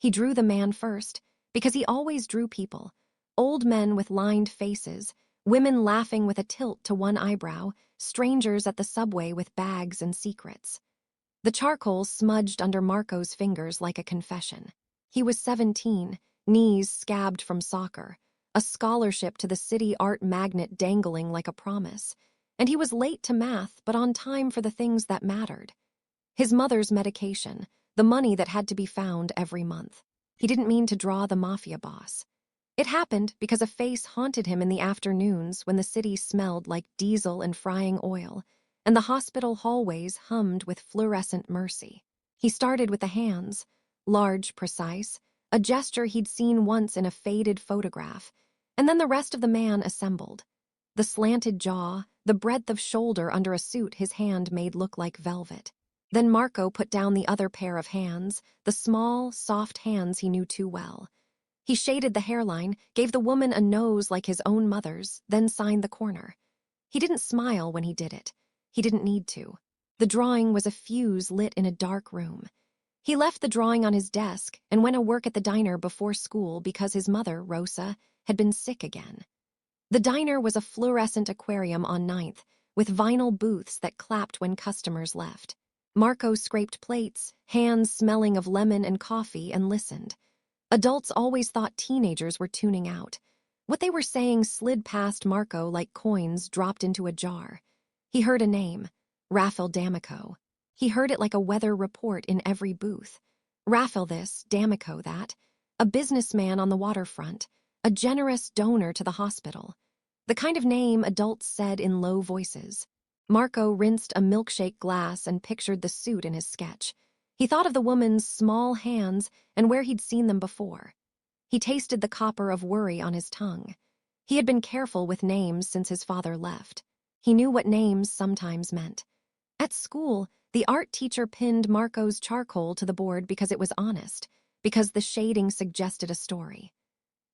He drew the man first, because he always drew people. Old men with lined faces, women laughing with a tilt to one eyebrow, strangers at the subway with bags and secrets. The charcoal smudged under Marco's fingers like a confession. He was 17, knees scabbed from soccer, a scholarship to the city art magnet dangling like a promise, and he was late to math but on time for the things that mattered. His mother's medication, the money that had to be found every month. He didn't mean to draw the Mafia boss. It happened because a face haunted him in the afternoons when the city smelled like diesel and frying oil, and the hospital hallways hummed with fluorescent mercy. He started with the hands, large, precise, a gesture he'd seen once in a faded photograph, and then the rest of the man assembled. The slanted jaw, the breadth of shoulder under a suit his hand made look like velvet. Then Marco put down the other pair of hands, the small, soft hands he knew too well. He shaded the hairline, gave the woman a nose like his own mother's, then signed the corner. He didn't smile when he did it. He didn't need to. The drawing was a fuse lit in a dark room. He left the drawing on his desk and went to work at the diner before school because his mother, Rosa, had been sick again. The diner was a fluorescent aquarium on 9th, with vinyl booths that clapped when customers left. Marco scraped plates, hands smelling of lemon and coffee, and listened. Adults always thought teenagers were tuning out. What they were saying slid past Marco like coins dropped into a jar. He heard a name, Raphael D'Amico. He heard it like a weather report in every booth. Raphael this, D'Amico that. A businessman on the waterfront, a generous donor to the hospital. The kind of name adults said in low voices. Marco rinsed a milkshake glass and pictured the suit in his sketch. He thought of the woman's small hands and where he'd seen them before. He tasted the copper of worry on his tongue. He had been careful with names since his father left. He knew what names sometimes meant. At school, the art teacher pinned Marco's charcoal to the board because it was honest, because the shading suggested a story.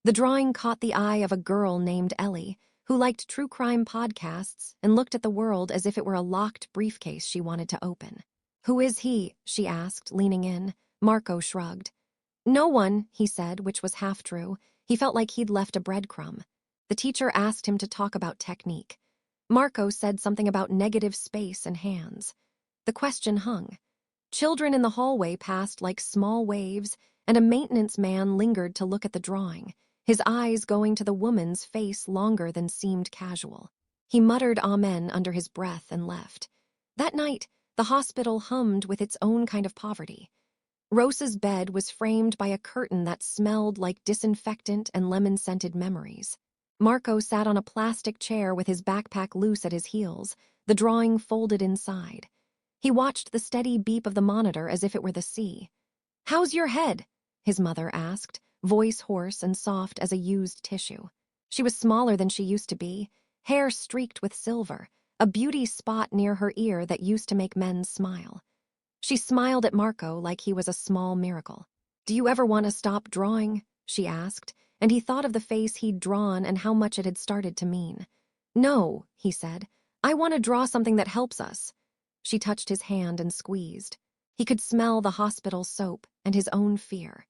The drawing caught the eye of a girl named Ellie, who liked true crime podcasts and looked at the world as if it were a locked briefcase she wanted to open. "Who is he?" she asked, leaning in. Marco shrugged. "No one," he said, which was half true. He felt like he'd left a breadcrumb. The teacher asked him to talk about technique. Marco said something about negative space and hands. The question hung. Children in the hallway passed like small waves, and a maintenance man lingered to look at the drawing, his eyes going to the woman's face longer than seemed casual. He muttered amen under his breath and left. That night, the hospital hummed with its own kind of poverty. Rosa's bed was framed by a curtain that smelled like disinfectant and lemon-scented memories. Marco sat on a plastic chair with his backpack loose at his heels, the drawing folded inside. He watched the steady beep of the monitor as if it were the sea. "How's your head?" his mother asked, voice hoarse and soft as a used tissue. She was smaller than she used to be, hair streaked with silver, a beauty spot near her ear that used to make men smile. She smiled at Marco like he was a small miracle. "Do you ever want to stop drawing?" she asked, and he thought of the face he'd drawn and how much it had started to mean. "No," he said. "I want to draw something that helps us." She touched his hand and squeezed. He could smell the hospital soap and his own fear.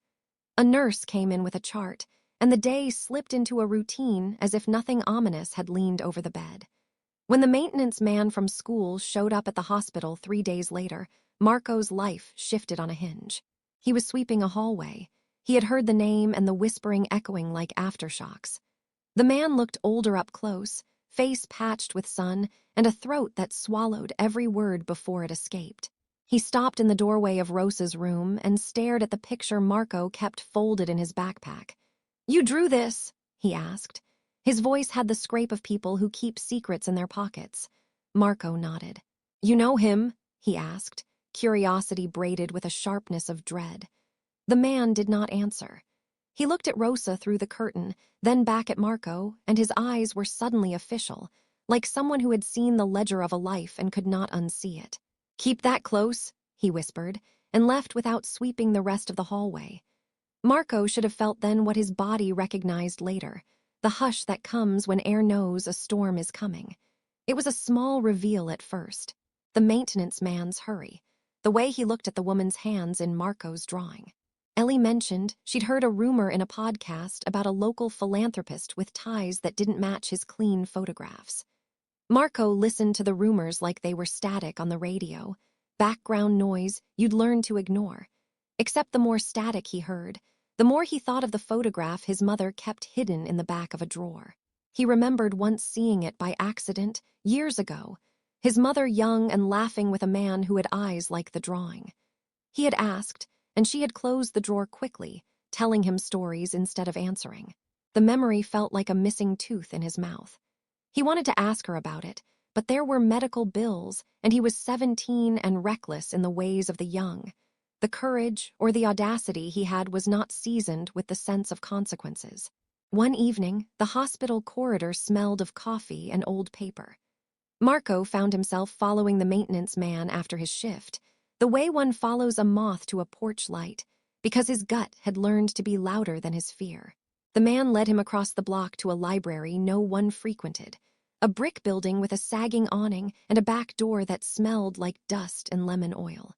A nurse came in with a chart, and the day slipped into a routine as if nothing ominous had leaned over the bed. When the maintenance man from school showed up at the hospital 3 days later, Marco's life shifted on a hinge. He was sweeping a hallway. He had heard the name and the whispering echoing like aftershocks. The man looked older up close, face patched with sun, and a throat that swallowed every word before it escaped. He stopped in the doorway of Rosa's room and stared at the picture Marco kept folded in his backpack. "You drew this?" he asked. His voice had the scrape of people who keep secrets in their pockets. Marco nodded. "You know him?" he asked, curiosity braided with a sharpness of dread. The man did not answer. He looked at Rosa through the curtain, then back at Marco, and his eyes were suddenly official, like someone who had seen the ledger of a life and could not unsee it. "Keep that close," he whispered, and left without sweeping the rest of the hallway. Marco should have felt then what his body recognized later, the hush that comes when air knows a storm is coming. It was a small reveal at first. The maintenance man's hurry, the way he looked at the woman's hands in Marco's drawing. Ellie mentioned she'd heard a rumor in a podcast about a local philanthropist with ties that didn't match his clean photographs. Marco listened to the rumors like they were static on the radio, background noise you'd learn to ignore. Except the more static he heard, the more he thought of the photograph his mother kept hidden in the back of a drawer. He remembered once seeing it by accident, years ago, his mother young and laughing with a man who had eyes like the drawing. He had asked, and she had closed the drawer quickly, telling him stories instead of answering. The memory felt like a missing tooth in his mouth. He wanted to ask her about it, but there were medical bills, and he was 17 and reckless in the ways of the young. The courage or the audacity he had was not seasoned with the sense of consequences. One evening, the hospital corridor smelled of coffee and old paper. Marco found himself following the maintenance man after his shift, the way one follows a moth to a porch light, because his gut had learned to be louder than his fear. The man led him across the block to a library no one frequented, a brick building with a sagging awning and a back door that smelled like dust and lemon oil.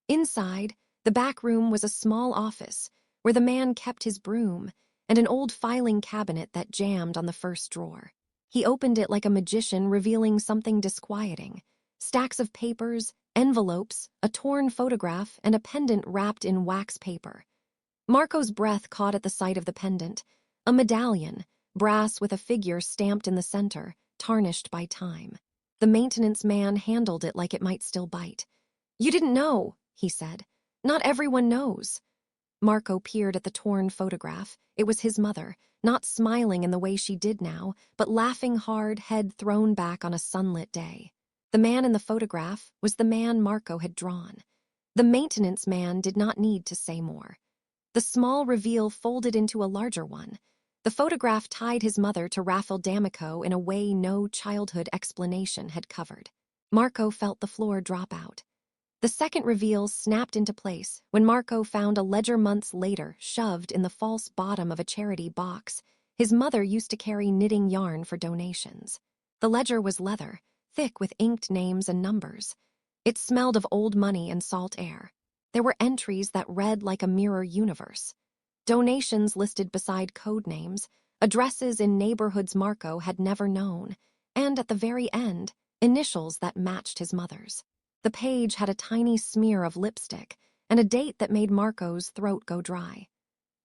Inside, the back room was a small office where the man kept his broom and an old filing cabinet that jammed on the first drawer. He opened it like a magician, revealing something disquieting. Stacks of papers, envelopes, a torn photograph, and a pendant wrapped in wax paper. Marco's breath caught at the sight of the pendant, a medallion, brass with a figure stamped in the center, tarnished by time. The maintenance man handled it like it might still bite. "You didn't know," he said. "Not everyone knows." Marco peered at the torn photograph. It was his mother, not smiling in the way she did now, but laughing hard, head thrown back on a sunlit day. The man in the photograph was the man Marco had drawn. The maintenance man did not need to say more. The small reveal folded into a larger one. The photograph tied his mother to Raphael D'Amico in a way no childhood explanation had covered. Marco felt the floor drop out. The second reveal snapped into place when Marco found a ledger months later shoved in the false bottom of a charity box his mother used to carry knitting yarn for donations. The ledger was leather, thick with inked names and numbers. It smelled of old money and salt air. There were entries that read like a mirror universe. Donations listed beside code names, addresses in neighborhoods Marco had never known, and at the very end, initials that matched his mother's. The page had a tiny smear of lipstick and a date that made Marco's throat go dry.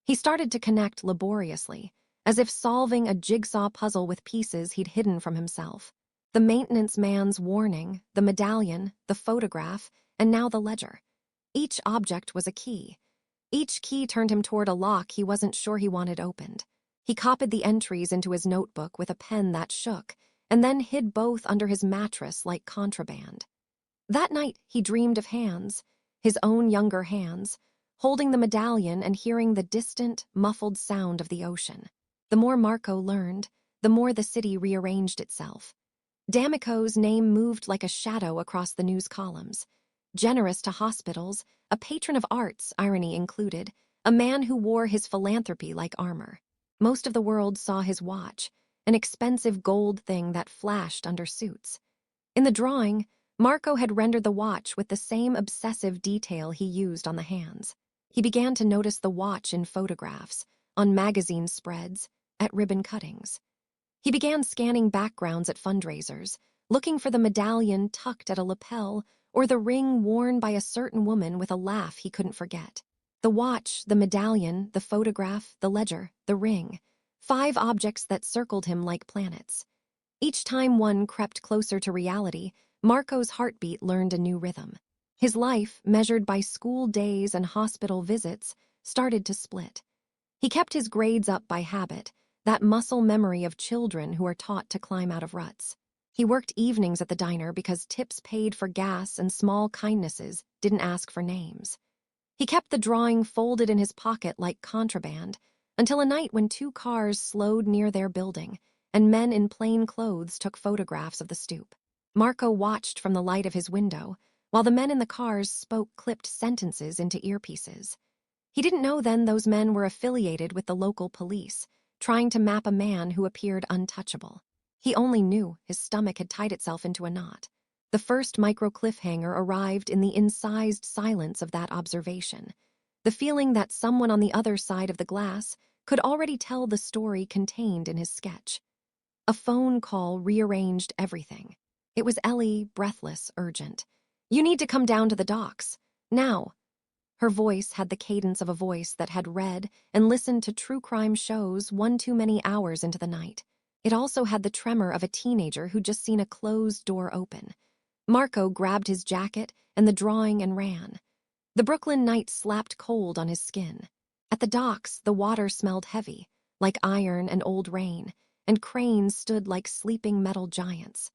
He started to connect laboriously, as if solving a jigsaw puzzle with pieces he'd hidden from himself. The maintenance man's warning, the medallion, the photograph, and now the ledger. Each object was a key. Each key turned him toward a lock he wasn't sure he wanted opened. He copied the entries into his notebook with a pen that shook, and then hid both under his mattress like contraband. That night, he dreamed of hands, his own younger hands, holding the medallion and hearing the distant, muffled sound of the ocean. The more Marco learned, the more the city rearranged itself. D'Amico's name moved like a shadow across the news columns. Generous to hospitals, a patron of arts, irony included, a man who wore his philanthropy like armor. Most of the world saw his watch, an expensive gold thing that flashed under suits. In the drawing, Marco had rendered the watch with the same obsessive detail he used on the hands. He began to notice the watch in photographs, on magazine spreads, at ribbon cuttings. He began scanning backgrounds at fundraisers, looking for the medallion tucked at a lapel or the ring worn by a certain woman with a laugh he couldn't forget. The watch, the medallion, the photograph, the ledger, the ring. 5 objects that circled him like planets. Each time one crept closer to reality, Marco's heartbeat learned a new rhythm. His life, measured by school days and hospital visits, started to split. He kept his grades up by habit, that muscle memory of children who are taught to climb out of ruts. He worked evenings at the diner because tips paid for gas and small kindnesses didn't ask for names. He kept the drawing folded in his pocket like contraband until a night when 2 cars slowed near their building and men in plain clothes took photographs of the stoop. Marco watched from the light of his window while the men in the cars spoke clipped sentences into earpieces. He didn't know then those men were affiliated with the local police, trying to map a man who appeared untouchable. He only knew his stomach had tied itself into a knot. The first micro cliffhanger arrived in the incised silence of that observation. the feeling that someone on the other side of the glass could already tell the story contained in his sketch. A phone call rearranged everything. It was Ellie, breathless, urgent. "You need to come down to the docks. Now." Her voice had the cadence of a voice that had read and listened to true crime shows one too many hours into the night. It also had the tremor of a teenager who'd just seen a closed door open. Marco grabbed his jacket and the drawing and ran. The Brooklyn night slapped cold on his skin. At the docks, the water smelled heavy, like iron and old rain, and cranes stood like sleeping metal giants.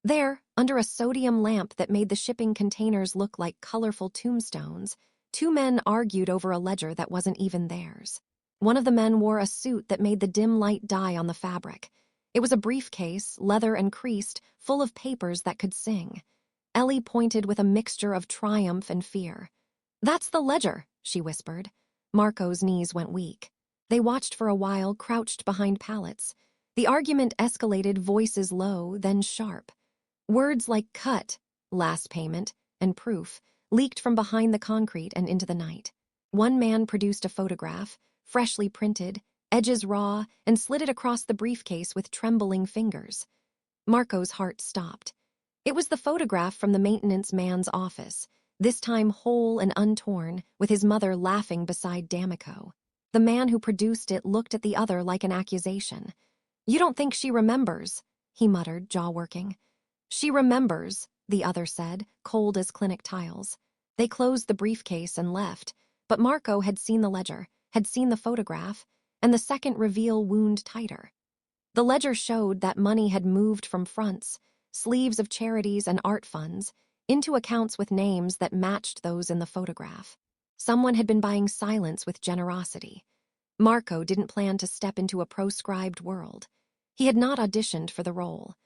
There, under a sodium lamp that made the shipping containers look like colorful tombstones, two men argued over a ledger that wasn't even theirs. One of the men wore a suit that made the dim light die on the fabric. It was a briefcase, leather and creased, full of papers that could sing. Ellie pointed with a mixture of triumph and fear. "That's the ledger," she whispered. Marco's knees went weak. They watched for a while, crouched behind pallets. The argument escalated, voices low, then sharp. Words like cut, last payment, and proof leaked from behind the concrete and into the night. One man produced a photograph, freshly printed, edges raw, and slid it across the briefcase with trembling fingers. Marco's heart stopped. It was the photograph from the maintenance man's office, this time whole and untorn, with his mother laughing beside D'Amico. The man who produced it looked at the other like an accusation. "You don't think she remembers?" he muttered, jaw working. "She remembers," the other said, cold as clinic tiles. They closed the briefcase and left, but Marco had seen the ledger, had seen the photograph, and the second reveal wound tighter. The ledger showed that money had moved from fronts, sleeves of charities and art funds, into accounts with names that matched those in the photograph. Someone had been buying silence with generosity. Marco didn't plan to step into a proscribed world. He had not auditioned for the role.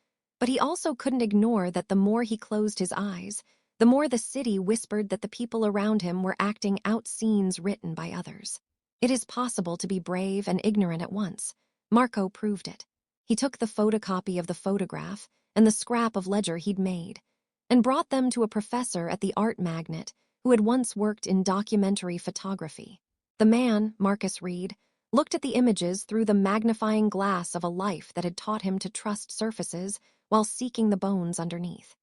But he also couldn't ignore that the more he closed his eyes, the more the city whispered that the people around him were acting out scenes written by others. It is possible to be brave and ignorant at once. Marco proved it. He took the photocopy of the photograph and the scrap of ledger he'd made, and brought them to a professor at the art magnet who had once worked in documentary photography. The man, Marcus Reed, looked at the images through the magnifying glass of a life that had taught him to trust surfaces while seeking the bones underneath.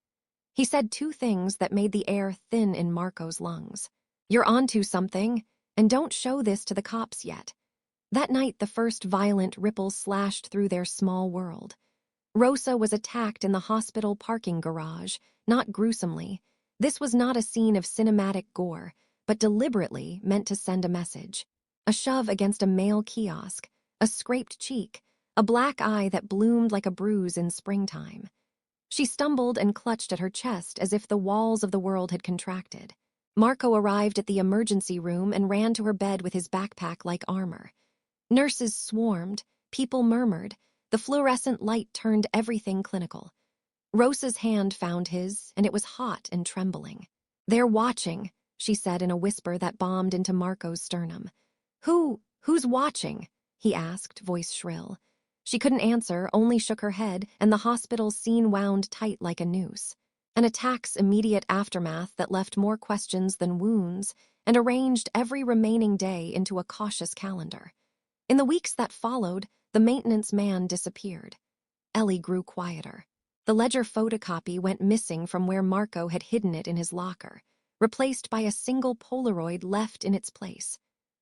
He said two things that made the air thin in Marco's lungs. "You're onto something, and don't show this to the cops yet." That night, the first violent ripple slashed through their small world. Rosa was attacked in the hospital parking garage, not gruesomely. This was not a scene of cinematic gore, but deliberately meant to send a message. A shove against a male kiosk, a scraped cheek, a black eye that bloomed like a bruise in springtime. She stumbled and clutched at her chest as if the walls of the world had contracted. Marco arrived at the emergency room and ran to her bed with his backpack like armor. Nurses swarmed, people murmured, the fluorescent light turned everything clinical. Rosa's hand found his, and it was hot and trembling. "They're watching," she said in a whisper that bombed into Marco's sternum. Who's watching?" he asked, voice shrill. She couldn't answer, only shook her head, and the hospital scene wound tight like a noose. An attack's immediate aftermath that left more questions than wounds and arranged every remaining day into a cautious calendar. In the weeks that followed, the maintenance man disappeared. Ellie grew quieter. The ledger photocopy went missing from where Marco had hidden it in his locker, replaced by a single Polaroid left in its place.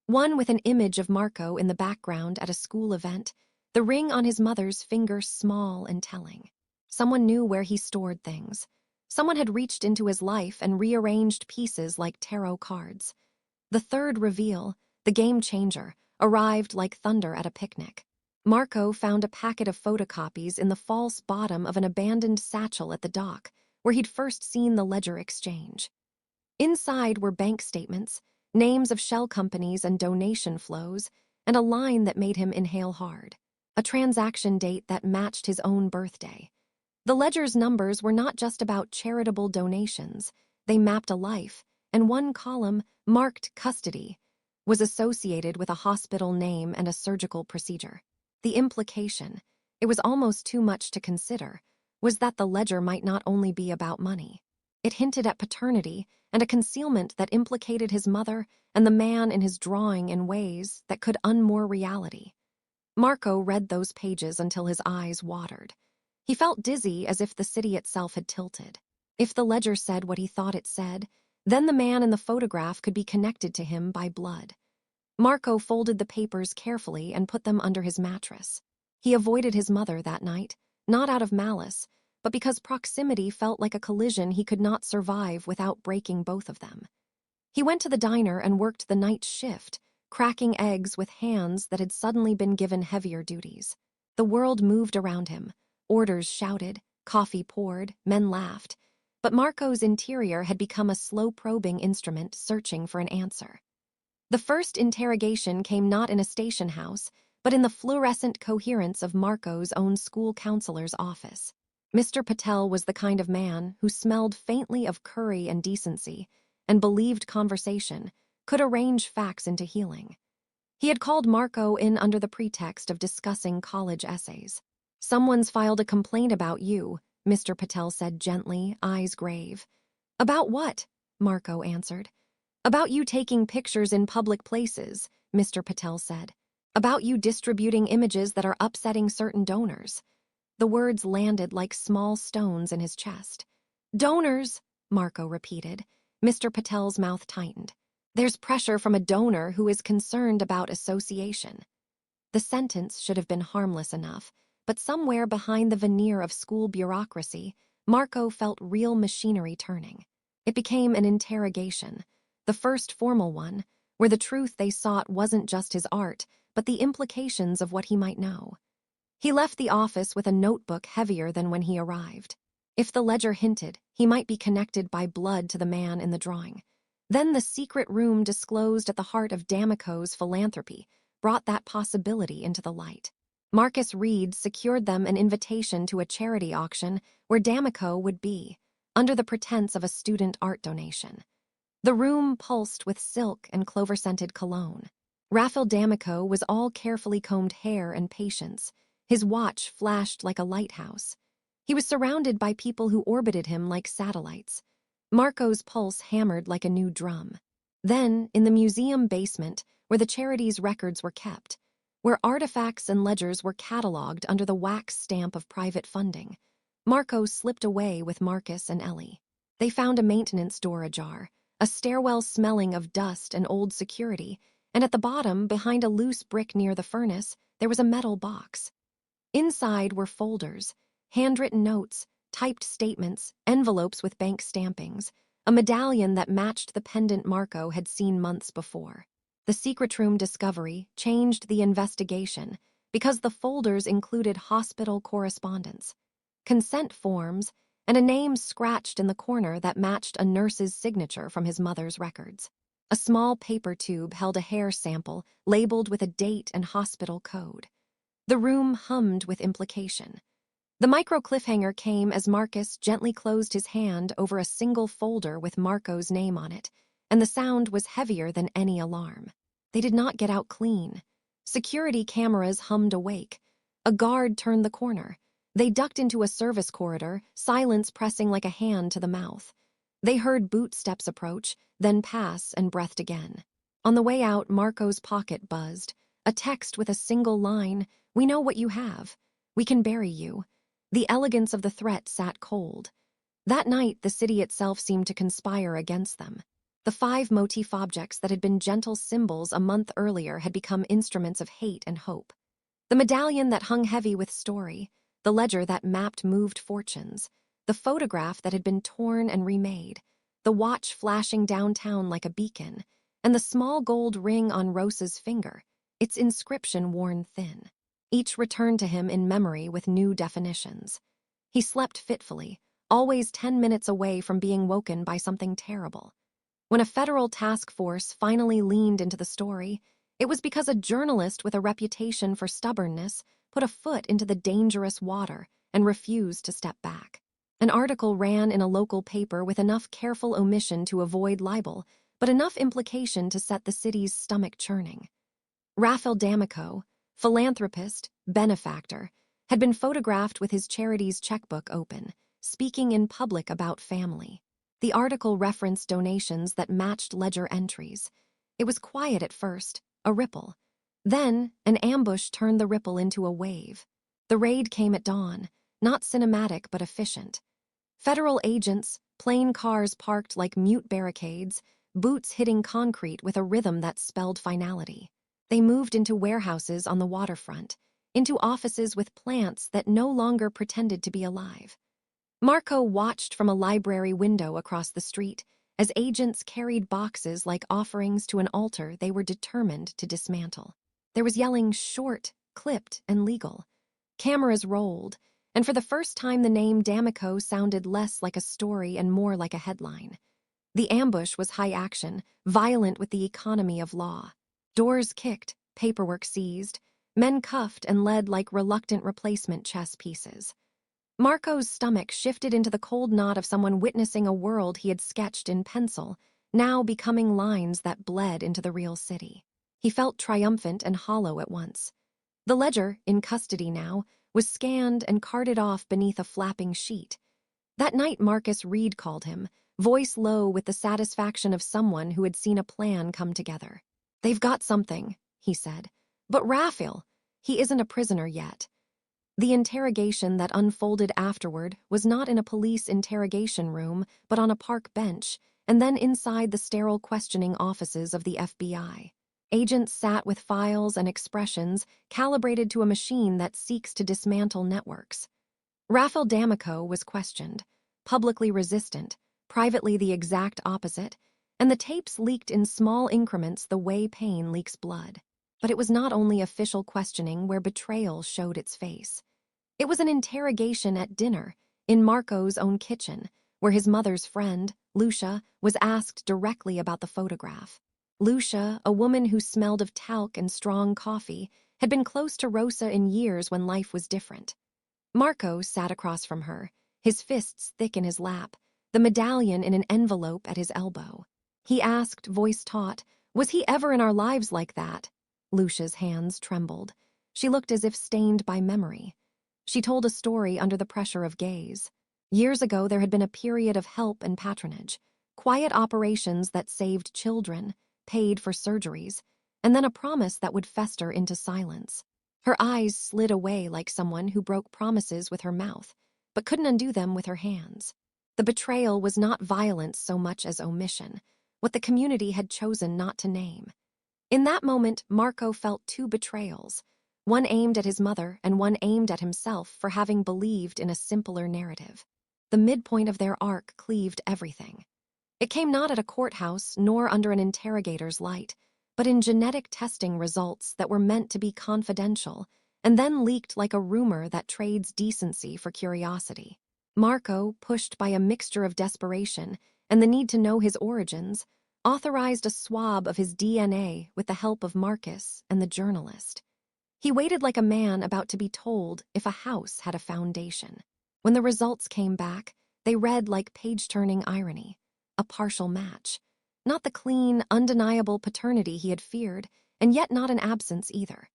One with an image of Marco in the background at a school event, the ring on his mother's finger small and telling. Someone knew where he stored things. Someone had reached into his life and rearranged pieces like tarot cards. The third reveal, the game changer, arrived like thunder at a picnic. Marco found a packet of photocopies in the false bottom of an abandoned satchel at the dock, where he'd first seen the ledger exchange. Inside were bank statements, names of shell companies and donation flows, and a line that made him inhale hard. A transaction date that matched his own birthday. The ledger's numbers were not just about charitable donations. They mapped a life, and one column, marked custody, was associated with a hospital name and a surgical procedure. The implication, it was almost too much to consider, was that the ledger might not only be about money. It hinted at paternity and a concealment that implicated his mother and the man in his drawing in ways that could unmoor reality. Marco read those pages until his eyes watered. He felt dizzy, as if the city itself had tilted. If the ledger said what he thought it said, then the man in the photograph could be connected to him by blood. Marco folded the papers carefully and put them under his mattress. He avoided his mother that night, not out of malice, but because proximity felt like a collision he could not survive without breaking both of them. He went to the diner and worked the night shift, cracking eggs with hands that had suddenly been given heavier duties. The world moved around him. Orders shouted, coffee poured, men laughed. But Marco's interior had become a slow probing instrument searching for an answer. The first interrogation came not in a station house, but in the fluorescent coherence of Marco's own school counselor's office. Mr. Patel was the kind of man who smelled faintly of curry and decency, and believed conversation, could arrange facts into healing. He had called Marco in under the pretext of discussing college essays. "Someone's filed a complaint about you," Mr. Patel said gently, eyes grave. "About what?" Marco answered. "About you taking pictures in public places," Mr. Patel said. "About you distributing images that are upsetting certain donors." The words landed like small stones in his chest. "Donors," Marco repeated. Mr. Patel's mouth tightened. "There's pressure from a donor who is concerned about association." The sentence should have been harmless enough, but somewhere behind the veneer of school bureaucracy, Marco felt real machinery turning. It became an interrogation, the first formal one, where the truth they sought wasn't just his art, but the implications of what he might know. He left the office with a notebook heavier than when he arrived. If the ledger hinted, he might be connected by blood to the man in the drawing. Then the secret room disclosed at the heart of D'Amico's philanthropy brought that possibility into the light. Marcus Reed secured them an invitation to a charity auction where D'Amico would be, under the pretense of a student art donation. The room pulsed with silk and clover-scented cologne. Raphael D'Amico was all carefully combed hair and patience. His watch flashed like a lighthouse. He was surrounded by people who orbited him like satellites. Marco's pulse hammered like a new drum. Then, in the museum basement, where the charity's records were kept, where artifacts and ledgers were catalogued under the wax stamp of private funding, Marco slipped away with Marcus and Ellie. They found a maintenance door ajar, a stairwell smelling of dust and old security, and at the bottom, behind a loose brick near the furnace, there was a metal box. Inside were folders, handwritten notes, typed statements, envelopes with bank stampings, a medallion that matched the pendant Marco had seen months before. The secret room discovery changed the investigation because the folders included hospital correspondence, consent forms, and a name scratched in the corner that matched a nurse's signature from his mother's records. A small paper tube held a hair sample labeled with a date and hospital code. The room hummed with implication. The micro cliffhanger came as Marcus gently closed his hand over a single folder with Marco's name on it, and the sound was heavier than any alarm. They did not get out clean. Security cameras hummed awake. A guard turned the corner. They ducked into a service corridor, silence pressing like a hand to the mouth. They heard boot steps approach, then pass and breathed again. On the way out, Marco's pocket buzzed. A text with a single line, "We know what you have. We can bury you." The elegance of the threat sat cold. That night, the city itself seemed to conspire against them. The 5 motif objects that had been gentle symbols a month earlier had become instruments of hate and hope. The medallion that hung heavy with story, the ledger that mapped moved fortunes, the photograph that had been torn and remade, the watch flashing downtown like a beacon, and the small gold ring on Rosa's finger, its inscription worn thin. Each returned to him in memory with new definitions. He slept fitfully, always 10 minutes away from being woken by something terrible. When a federal task force finally leaned into the story, it was because a journalist with a reputation for stubbornness put a foot into the dangerous water and refused to step back. An article ran in a local paper with enough careful omission to avoid libel, but enough implication to set the city's stomach churning. Raphael D'Amico, philanthropist, benefactor, had been photographed with his charity's checkbook open, speaking in public about family. The article referenced donations that matched ledger entries. It was quiet at first, a ripple. Then, an ambush turned the ripple into a wave. The raid came at dawn, not cinematic but efficient. Federal agents, plain cars parked like mute barricades, boots hitting concrete with a rhythm that spelled finality. They moved into warehouses on the waterfront, into offices with plants that no longer pretended to be alive. Marco watched from a library window across the street as agents carried boxes like offerings to an altar they were determined to dismantle. There was yelling short, clipped, and legal. Cameras rolled, and for the first time the name D'Amico sounded less like a story and more like a headline. The ambush was high action, violent with the economy of law. Doors kicked, paperwork seized, men cuffed and led like reluctant replacement chess pieces. Marco's stomach shifted into the cold knot of someone witnessing a world he had sketched in pencil, now becoming lines that bled into the real city. He felt triumphant and hollow at once. The ledger, in custody now, was scanned and carted off beneath a flapping sheet. That night Marcus Reed called him, voice low with the satisfaction of someone who had seen a plan come together. "They've got something," he said. "But Raphael, he isn't a prisoner yet." The interrogation that unfolded afterward was not in a police interrogation room, but on a park bench, and then inside the sterile questioning offices of the FBI. Agents sat with files and expressions calibrated to a machine that seeks to dismantle networks. Raphael D'Amico was questioned, publicly resistant, privately the exact opposite, and the tapes leaked in small increments the way pain leaks blood. But it was not only official questioning where betrayal showed its face. It was an interrogation at dinner, in Marco's own kitchen, where his mother's friend, Lucia, was asked directly about the photograph. Lucia, a woman who smelled of talc and strong coffee, had been close to Rosa in years when life was different. Marco sat across from her, his fists thick in his lap, the medallion in an envelope at his elbow. He asked, voice taut, "Was he ever in our lives like that?" Lucia's hands trembled. She looked as if stained by memory. She told a story under the pressure of gaze. Years ago there had been a period of help and patronage, quiet operations that saved children, paid for surgeries, and then a promise that would fester into silence. Her eyes slid away like someone who broke promises with her mouth, but couldn't undo them with her hands. The betrayal was not violence so much as omission, what the community had chosen not to name. In that moment, Marco felt two betrayals, one aimed at his mother and one aimed at himself for having believed in a simpler narrative. The midpoint of their arc cleaved everything. It came not at a courthouse nor under an interrogator's light, but in genetic testing results that were meant to be confidential and then leaked like a rumor that trades decency for curiosity. Marco, pushed by a mixture of desperation and the need to know his origins, authorized a swab of his DNA with the help of Marcus and the journalist. He waited like a man about to be told if a house had a foundation. When the results came back, they read like page-turning irony, a partial match. Not the clean, undeniable paternity he had feared, and yet not an absence either.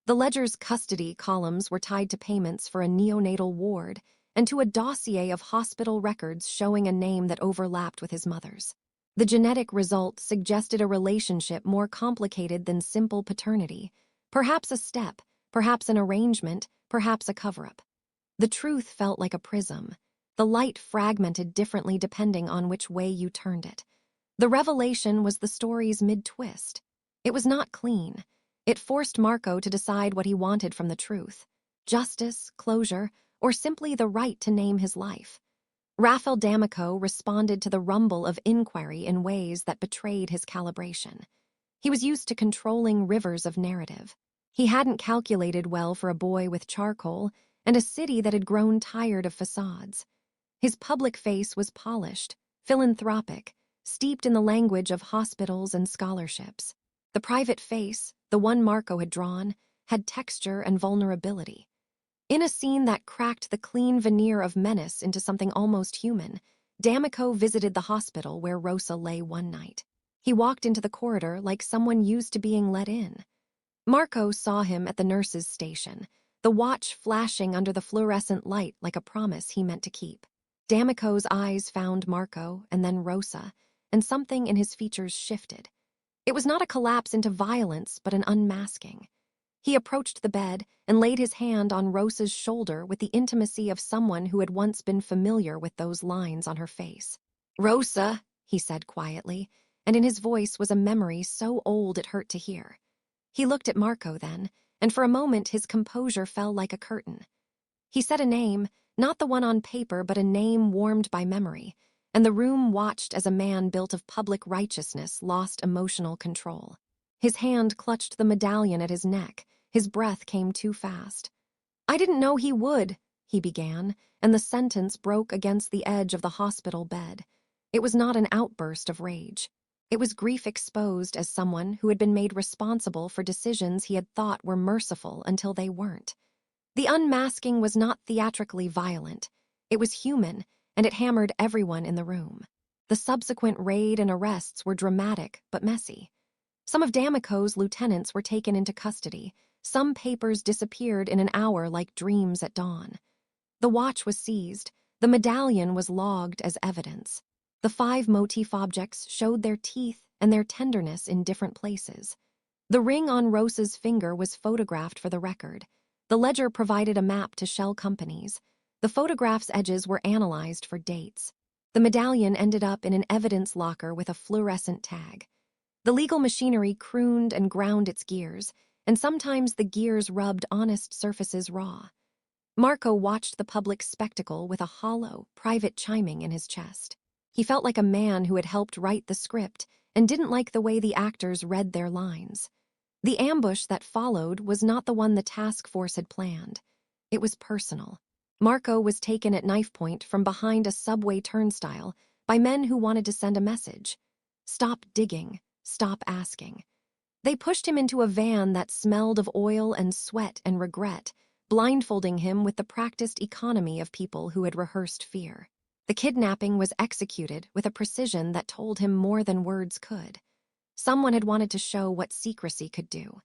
The ledger's custody columns were tied to payments for a neonatal ward and to a dossier of hospital records showing a name that overlapped with his mother's. The genetic result suggested a relationship more complicated than simple paternity, perhaps a step, perhaps an arrangement, perhaps a cover-up. The truth felt like a prism. The light fragmented differently depending on which way you turned it. The revelation was the story's mid-twist. It was not clean. It forced Marco to decide what he wanted from the truth: justice, closure, or simply the right to name his life. Raphael D'Amico responded to the rumble of inquiry in ways that betrayed his calibration. He was used to controlling rivers of narrative. He hadn't calculated well for a boy with charcoal and a city that had grown tired of facades. His public face was polished, philanthropic, steeped in the language of hospitals and scholarships. The private face, the one Marco had drawn, had texture and vulnerability. In a scene that cracked the clean veneer of menace into something almost human, D'Amico visited the hospital where Rosa lay one night. He walked into the corridor like someone used to being let in. Marco saw him at the nurse's station, the watch flashing under the fluorescent light like a promise he meant to keep. D'Amico's eyes found Marco and then Rosa, and something in his features shifted. It was not a collapse into violence, but an unmasking. He approached the bed and laid his hand on Rosa's shoulder with the intimacy of someone who had once been familiar with those lines on her face. "Rosa," he said quietly, and in his voice was a memory so old it hurt to hear. He looked at Marco then, and for a moment his composure fell like a curtain. He said a name, not the one on paper, but a name warmed by memory, and the room watched as a man built of public righteousness lost emotional control. His hand clutched the medallion at his neck. His breath came too fast. "I didn't know he would," he began, and the sentence broke against the edge of the hospital bed. It was not an outburst of rage. It was grief exposed as someone who had been made responsible for decisions he had thought were merciful until they weren't. The unmasking was not theatrically violent. It was human, and it hammered everyone in the room. The subsequent raid and arrests were dramatic but messy. Some of D'Amico's lieutenants were taken into custody. Some papers disappeared in an hour like dreams at dawn. The watch was seized. The medallion was logged as evidence. The 5 motif objects showed their teeth and their tenderness in different places. The ring on Rosa's finger was photographed for the record. The ledger provided a map to shell companies. The photograph's edges were analyzed for dates. The medallion ended up in an evidence locker with a fluorescent tag. The legal machinery crooned and ground its gears, and sometimes the gears rubbed honest surfaces raw. Marco watched the public spectacle with a hollow, private chiming in his chest. He felt like a man who had helped write the script and didn't like the way the actors read their lines. The ambush that followed was not the one the task force had planned. It was personal. Marco was taken at knife point from behind a subway turnstile by men who wanted to send a message. Stop digging. Stop asking. They pushed him into a van that smelled of oil and sweat and regret, blindfolding him with the practiced economy of people who had rehearsed fear. The kidnapping was executed with a precision that told him more than words could. Someone had wanted to show what secrecy could do.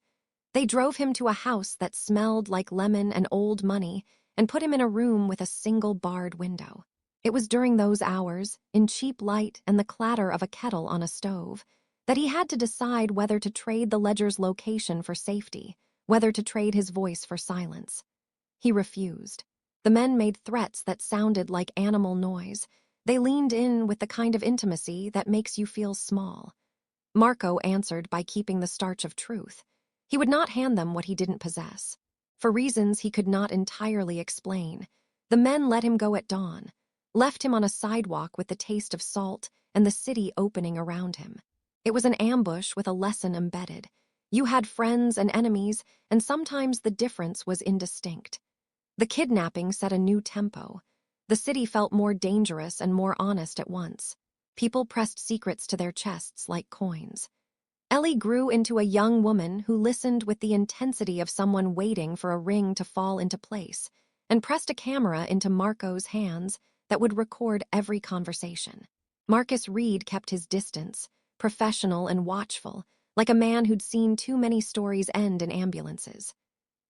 They drove him to a house that smelled like lemon and old money and put him in a room with a single barred window. It was during those hours, in cheap light and the clatter of a kettle on a stove, that he had to decide whether to trade the ledger's location for safety, whether to trade his voice for silence. He refused. The men made threats that sounded like animal noise. They leaned in with the kind of intimacy that makes you feel small. Marco answered by keeping the starch of truth. He would not hand them what he didn't possess. For reasons he could not entirely explain, the men let him go at dawn, left him on a sidewalk with the taste of salt and the city opening around him. It was an ambush with a lesson embedded. You had friends and enemies, and sometimes the difference was indistinct. The kidnapping set a new tempo. The city felt more dangerous and more honest at once. People pressed secrets to their chests like coins. Ellie grew into a young woman who listened with the intensity of someone waiting for a ring to fall into place, and pressed a camera into Marco's hands that would record every conversation. Marcus Reed kept his distance, professional and watchful, like a man who'd seen too many stories end in ambulances.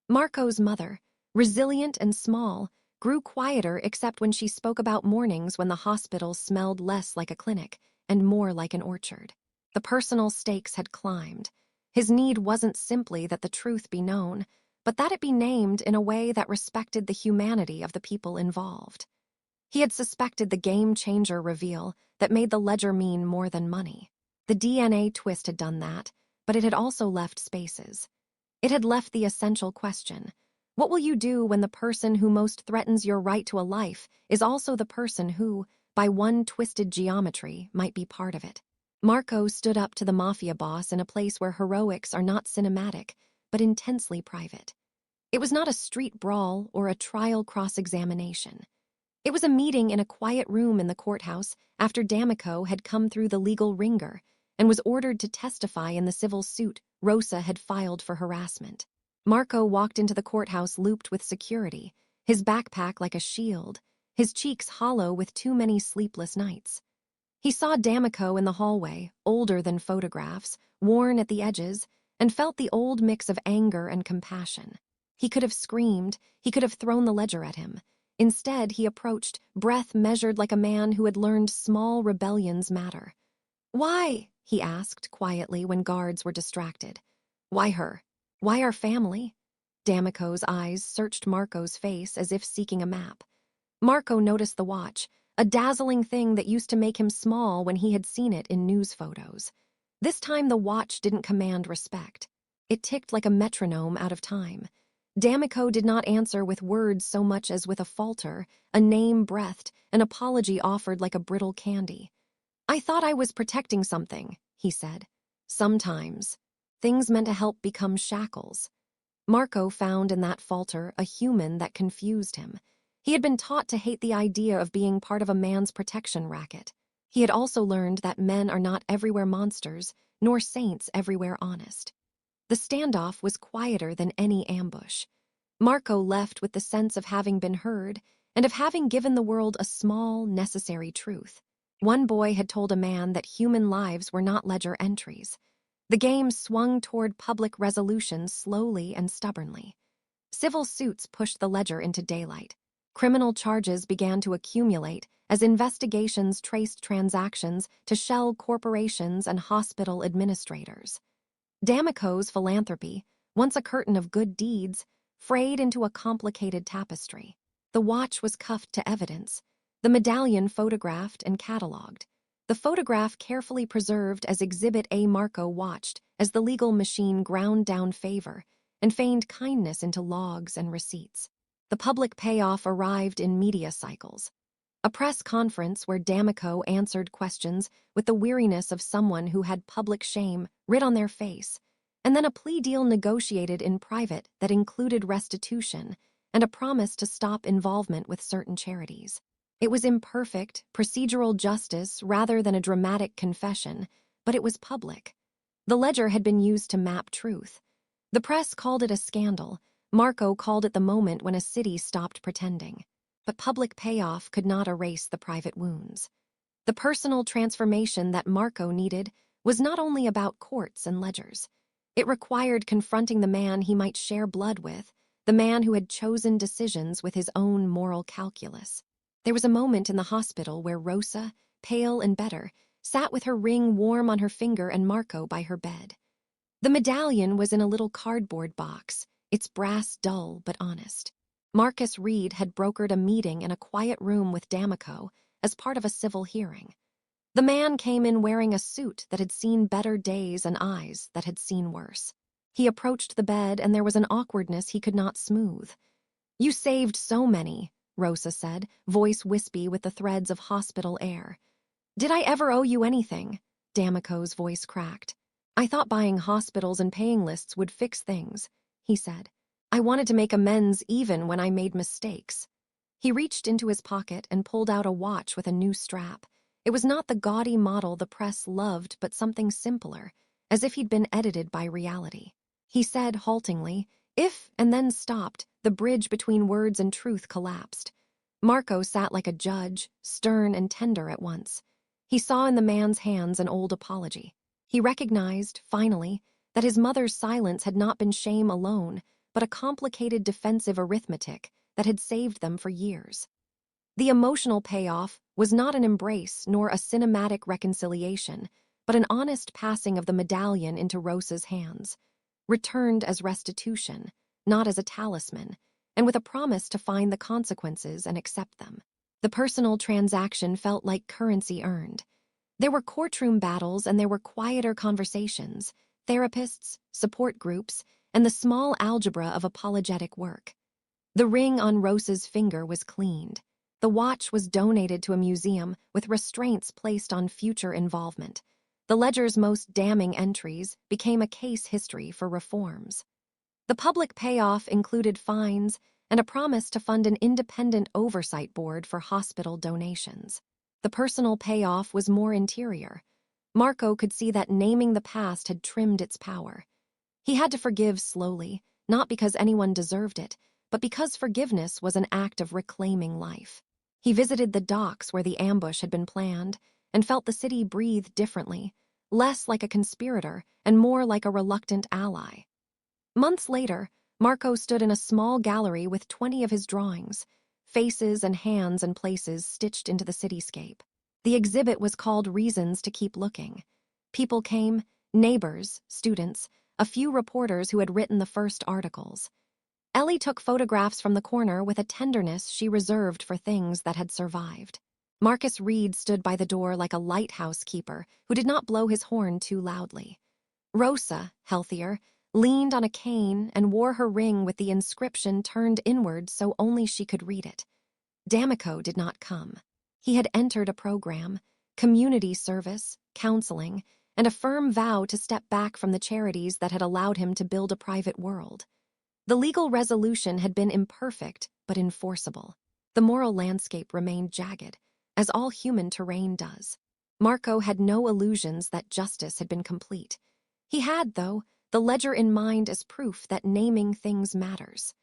Marco's mother, resilient and small, grew quieter except when she spoke about mornings when the hospital smelled less like a clinic and more like an orchard. The personal stakes had climbed. His need wasn't simply that the truth be known, but that it be named in a way that respected the humanity of the people involved. He had suspected the game-changer reveal that made the ledger mean more than money. The DNA twist had done that, but it had also left spaces. It had left the essential question: what will you do when the person who most threatens your right to a life is also the person who, by one twisted geometry, might be part of it? Marco stood up to the Mafia boss in a place where heroics are not cinematic, but intensely private. It was not a street brawl or a trial cross-examination. It was a meeting in a quiet room in the courthouse after D'Amico had come through the legal ringer and was ordered to testify in the civil suit Rosa had filed for harassment. Marco walked into the courthouse looped with security, his backpack like a shield, his cheeks hollow with too many sleepless nights. He saw D'Amico in the hallway, older than photographs, worn at the edges, and felt the old mix of anger and compassion. He could have screamed, he could have thrown the ledger at him. Instead, he approached, breath measured like a man who had learned small rebellions matter. "Why?" he asked quietly when guards were distracted. "Why her? Why our family?" D'Amico's eyes searched Marco's face as if seeking a map. Marco noticed the watch, a dazzling thing that used to make him small when he had seen it in news photos. This time the watch didn't command respect. It ticked like a metronome out of time. D'Amico did not answer with words so much as with a falter, a name breathed, an apology offered like a brittle candy. "I thought I was protecting something," he said. "Sometimes. Things meant to help become shackles." Marco found in that falter a human that confused him. He had been taught to hate the idea of being part of a man's protection racket. He had also learned that men are not everywhere monsters, nor saints everywhere honest. The standoff was quieter than any ambush. Marco left with the sense of having been heard and of having given the world a small, necessary truth. One boy had told a man that human lives were not ledger entries. The game swung toward public resolution slowly and stubbornly. Civil suits pushed the ledger into daylight. Criminal charges began to accumulate as investigations traced transactions to shell corporations and hospital administrators. D'Amico's philanthropy, once a curtain of good deeds, frayed into a complicated tapestry. The watch was cuffed to evidence, the medallion photographed and catalogued. The photograph carefully preserved as Exhibit A. Marco watched as the legal machine ground down favor and feigned kindness into logs and receipts. The public payoff arrived in media cycles. A press conference where D'Amico answered questions with the weariness of someone who had public shame writ on their face, and then a plea deal negotiated in private that included restitution and a promise to stop involvement with certain charities. It was imperfect, procedural justice rather than a dramatic confession, but it was public. The ledger had been used to map truth. The press called it a scandal. Marco called it the moment when a city stopped pretending. But public payoff could not erase the private wounds. The personal transformation that Marco needed was not only about courts and ledgers. It required confronting the man he might share blood with, the man who had chosen decisions with his own moral calculus. There was a moment in the hospital where Rosa, pale and better, sat with her ring warm on her finger and Marco by her bed. The medallion was in a little cardboard box, its brass dull but honest. Marcus Reed had brokered a meeting in a quiet room with D'Amico as part of a civil hearing. The man came in wearing a suit that had seen better days and eyes that had seen worse. He approached the bed and there was an awkwardness he could not smooth. "You saved so many," Rosa said, voice wispy with the threads of hospital air. "Did I ever owe you anything?" D'Amico's voice cracked. "I thought buying hospitals and paying lists would fix things," he said. "I wanted to make amends even when I made mistakes." He reached into his pocket and pulled out a watch with a new strap. It was not the gaudy model the press loved, but something simpler, as if he'd been edited by reality. He said haltingly, "If," and then stopped. The bridge between words and truth collapsed. Marco sat like a judge, stern and tender at once. He saw in the man's hands an old apology. He recognized, finally, that his mother's silence had not been shame alone, but a complicated defensive arithmetic that had saved them for years. The emotional payoff was not an embrace nor a cinematic reconciliation, but an honest passing of the medallion into Rosa's hands, returned as restitution, not as a talisman, and with a promise to find the consequences and accept them. The personal transaction felt like currency earned. There were courtroom battles and there were quieter conversations, therapists, support groups, and the small algebra of apologetic work. The ring on Rosa's finger was cleaned. The watch was donated to a museum with restraints placed on future involvement. The ledger's most damning entries became a case history for reforms. The public payoff included fines and a promise to fund an independent oversight board for hospital donations. The personal payoff was more interior. Marco could see that naming the past had trimmed its power. He had to forgive slowly, not because anyone deserved it, but because forgiveness was an act of reclaiming life. He visited the docks where the ambush had been planned and felt the city breathe differently, less like a conspirator and more like a reluctant ally. Months later, Marco stood in a small gallery with 20 of his drawings. faces and hands and places stitched into the cityscape. The exhibit was called Reasons to Keep Looking. People came, neighbors, students, a few reporters who had written the first articles. Ellie took photographs from the corner with a tenderness she reserved for things that had survived. Marcus Reed stood by the door like a lighthouse keeper who did not blow his horn too loudly. Rosa, healthier, leaned on a cane and wore her ring with the inscription turned inward so only she could read it. D'Amico did not come. He had entered a program, community service, counseling, and a firm vow to step back from the charities that had allowed him to build a private world. The legal resolution had been imperfect but enforceable. The moral landscape remained jagged, as all human terrain does. Marco had no illusions that justice had been complete. He had, though, the ledger in mind as proof that naming things matters.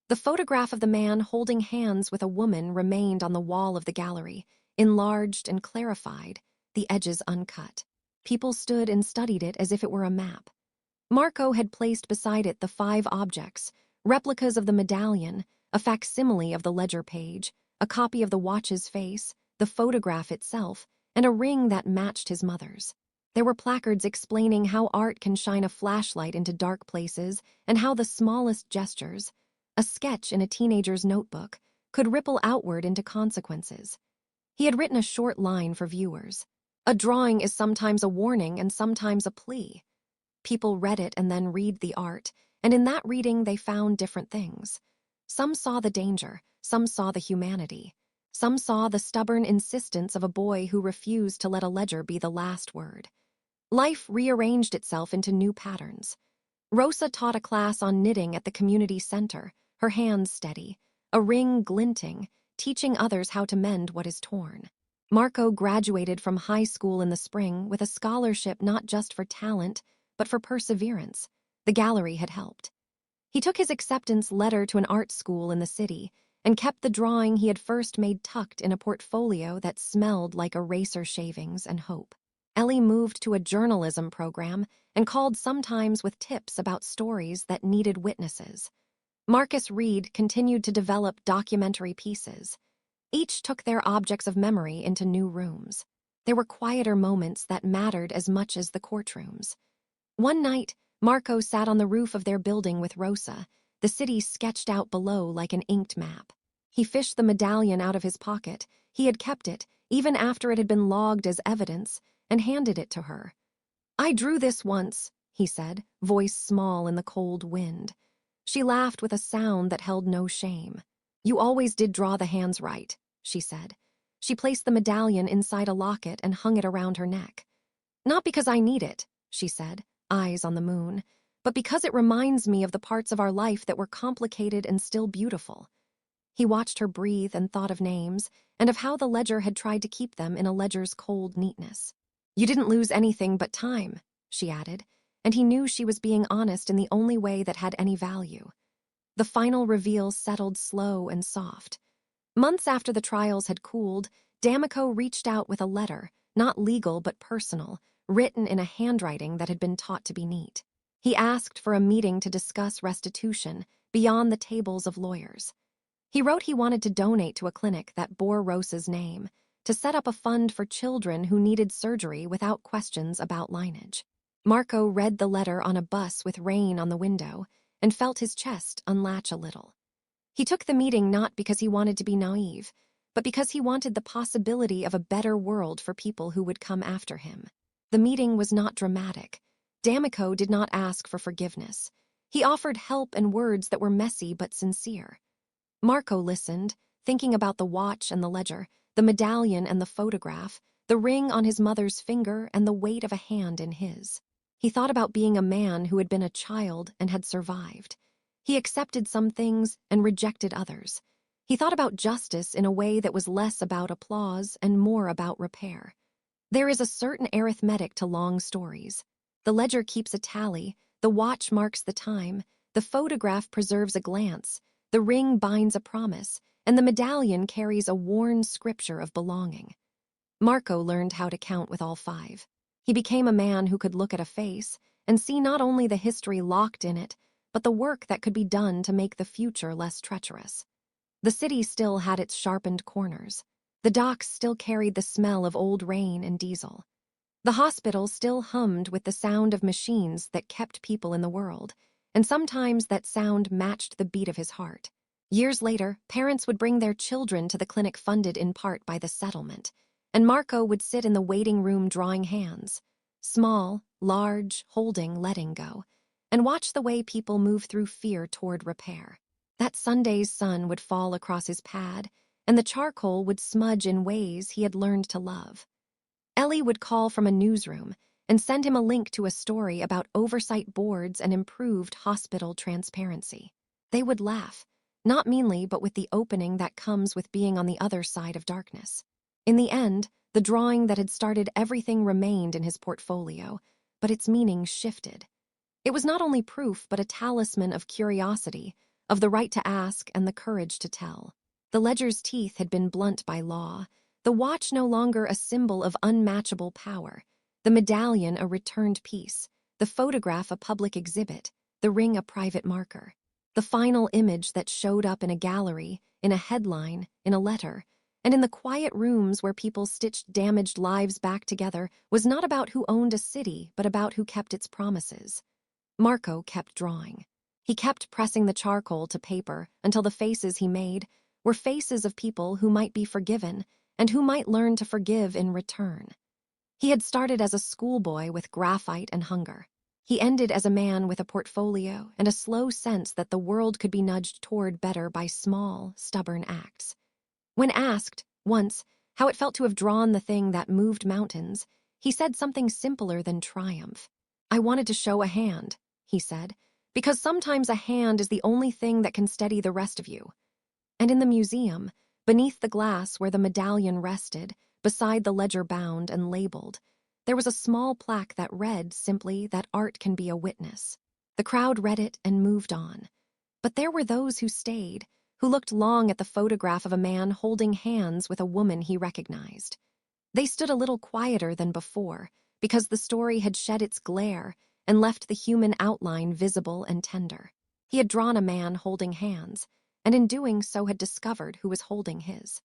The photograph of the man holding hands with a woman remained on the wall of the gallery, enlarged and clarified, the edges uncut. People stood and studied it as if it were a map. Marco had placed beside it the 5 objects, replicas of the medallion, a facsimile of the ledger page, a copy of the watch's face, the photograph itself, and a ring that matched his mother's. There were placards explaining how art can shine a flashlight into dark places and how the smallest gestures, a sketch in a teenager's notebook, could ripple outward into consequences. He had written a short line for viewers. A drawing is sometimes a warning and sometimes a plea. People read it and then read the art, and in that reading they found different things. Some saw the danger, some saw the humanity. Some saw the stubborn insistence of a boy who refused to let a ledger be the last word. Life rearranged itself into new patterns. Rosa taught a class on knitting at the community center, her hands steady, a ring glinting, teaching others how to mend what is torn. Marco graduated from high school in the spring with a scholarship not just for talent, but for perseverance. The gallery had helped. He took his acceptance letter to an art school in the city and kept the drawing he had first made tucked in a portfolio that smelled like eraser shavings and hope. Ellie moved to a journalism program and called sometimes with tips about stories that needed witnesses. Marcus Reed continued to develop documentary pieces. Each took their objects of memory into new rooms. There were quieter moments that mattered as much as the courtrooms. One night, Marco sat on the roof of their building with Rosa, the city sketched out below like an inked map. He fished the medallion out of his pocket. He had kept it, even after it had been logged as evidence, and handed it to her. "I drew this once," he said, voice small in the cold wind. She laughed with a sound that held no shame. "You always did draw the hands right," she said. She placed the medallion inside a locket and hung it around her neck. "Not because I need it," she said, eyes on the moon, "but because it reminds me of the parts of our life that were complicated and still beautiful." He watched her breathe and thought of names, and of how the ledger had tried to keep them in a ledger's cold neatness. "You didn't lose anything but time," she added, and he knew she was being honest in the only way that had any value. The final reveal settled slow and soft. Months after the trials had cooled, D'Amico reached out with a letter, not legal but personal, written in a handwriting that had been taught to be neat. He asked for a meeting to discuss restitution, beyond the tables of lawyers. He wrote he wanted to donate to a clinic that bore Rosa's name, to set up a fund for children who needed surgery without questions about lineage. Marco read the letter on a bus with rain on the window and felt his chest unlatch a little. He took the meeting not because he wanted to be naive, but because he wanted the possibility of a better world for people who would come after him. The meeting was not dramatic. D'Amico did not ask for forgiveness. He offered help and words that were messy but sincere. Marco listened, thinking about the watch and the ledger, the medallion and the photograph, the ring on his mother's finger and the weight of a hand in his. He thought about being a man who had been a child and had survived. He accepted some things and rejected others. He thought about justice in a way that was less about applause and more about repair. There is a certain arithmetic to long stories. The ledger keeps a tally, the watch marks the time, the photograph preserves a glance, the ring binds a promise, and the medallion carries a worn scripture of belonging. Marco learned how to count with all 5. He became a man who could look at a face and see not only the history locked in it, but the work that could be done to make the future less treacherous. The city still had its sharpened corners. The docks still carried the smell of old rain and diesel. The hospital still hummed with the sound of machines that kept people in the world, and sometimes that sound matched the beat of his heart. Years later, parents would bring their children to the clinic funded in part by the settlement, and Marco would sit in the waiting room drawing hands, small, large, holding, letting go, and watch the way people move through fear toward repair. That Sunday's sun would fall across his pad, and the charcoal would smudge in ways he had learned to love. Ellie would call from a newsroom and send him a link to a story about oversight boards and improved hospital transparency. They would laugh, not meanly but with the opening that comes with being on the other side of darkness. In the end, the drawing that had started everything remained in his portfolio, but its meaning shifted. It was not only proof but a talisman of curiosity, of the right to ask and the courage to tell. The ledger's teeth had been blunt by law, the watch no longer a symbol of unmatchable power, the medallion a returned piece, the photograph a public exhibit, the ring a private marker. The final image that showed up in a gallery, in a headline, in a letter, and in the quiet rooms where people stitched damaged lives back together was not about who owned a city, but about who kept its promises. Marco kept drawing. He kept pressing the charcoal to paper until the faces he made were faces of people who might be forgiven and who might learn to forgive in return. He had started as a schoolboy with graphite and hunger. He ended as a man with a portfolio and a slow sense that the world could be nudged toward better by small, stubborn acts. When asked, once, how it felt to have drawn the thing that moved mountains, he said something simpler than triumph. "I wanted to show a hand," he said, "because sometimes a hand is the only thing that can steady the rest of you." And in the museum, beneath the glass where the medallion rested, beside the ledger bound and labeled, there was a small plaque that read simply that art can be a witness. The crowd read it and moved on. But there were those who stayed, who looked long at the photograph of a man holding hands with a woman he recognized. They stood a little quieter than before, because the story had shed its glare and left the human outline visible and tender. He had drawn a man holding hands, and in doing so had discovered who was holding his.